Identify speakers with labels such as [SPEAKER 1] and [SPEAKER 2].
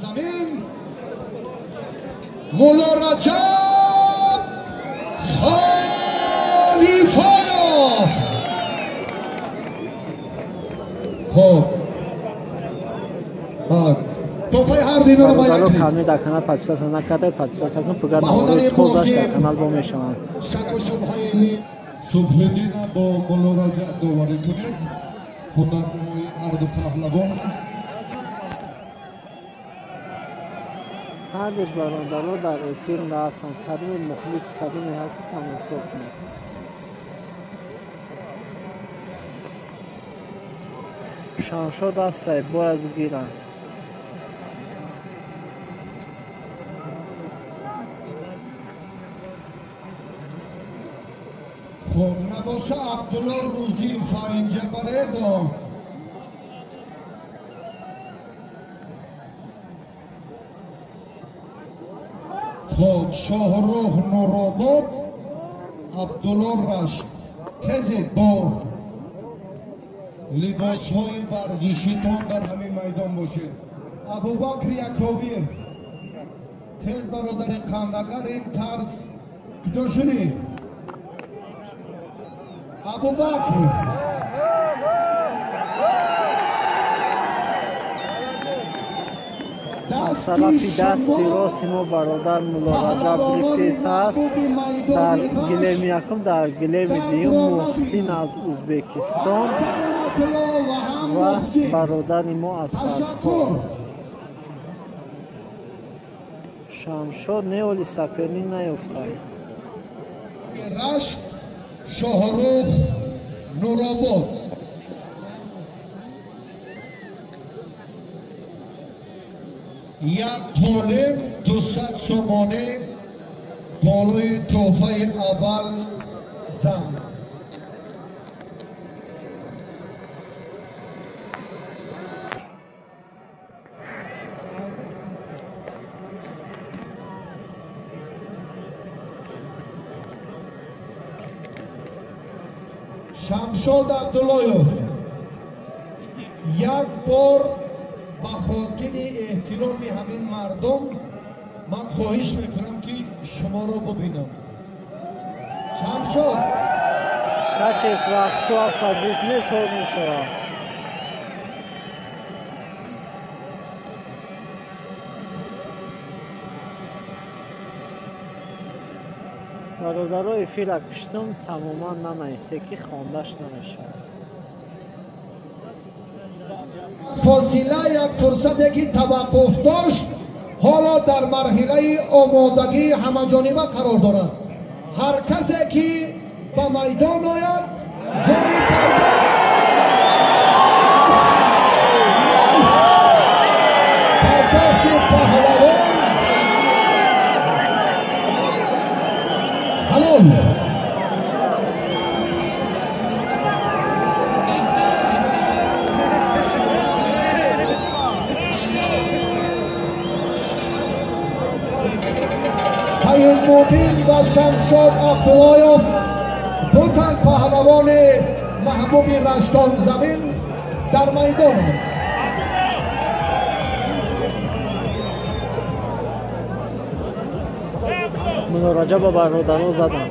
[SPEAKER 1] زمین مولا رجب خلیفایov. خب توفای هر دینا رو باید کنید.
[SPEAKER 2] کامی در کانال پادپیساس نکرده پادپیساس کن پگاه نهایی توزش در کانال با میشوند.
[SPEAKER 1] شک و شبهای صبح دینا با مولا رجب دوباره کنید. هنرنمای هر دو پهلوان.
[SPEAKER 2] بعدش برادرها در فیلم هستند. کدوم مخلص کدوم هستی تماشا کنید. شانشو دسته باید بگیرن.
[SPEAKER 1] خب نباشه عبدالله روزی فاینجه بردم. خب شاهرخ نورآباد عبدالله رشت تزید با لباس های ورزشیتان در همین میدان باشید. ابوبکر یکاویر تز برادر قندگر این طرز کجا شدی؟ ابوبکر
[SPEAKER 2] از طرفی دستی راست ما برادر مولا رجب گرفته است. در گلیم یکم در گلیم دیوم محسن از ازبکستان و برادر ما از خرطوم. شمشاد نیولی سپرنی نیفته.
[SPEAKER 1] رشت شاهرخ نورآباد یک طالب 200 سامانه بالای تحفه اول زن. شمشاد عبداللهیov یک بار با خاطر احترام همین مردم من خواهش میکنم که شما رو ببینم. شمشاد
[SPEAKER 2] کچه از وقت تو افسر بیزنس ها میشه. برادرای فیل کشتم تماما نمیسته که خواندش نمیشه.
[SPEAKER 1] فاصله یک فرصتی که توقف داشت حالا در مرحله آمادگی همه‌جانبه قرار دارد. هر کسی که به میدان آید جای پرداخت پهلوان حلال. سید مبین و شمشاد عبداللهیov دو تن پهلوان محبوب رشتان زمین در میدان.
[SPEAKER 2] مولا رجب و برادرها زدن.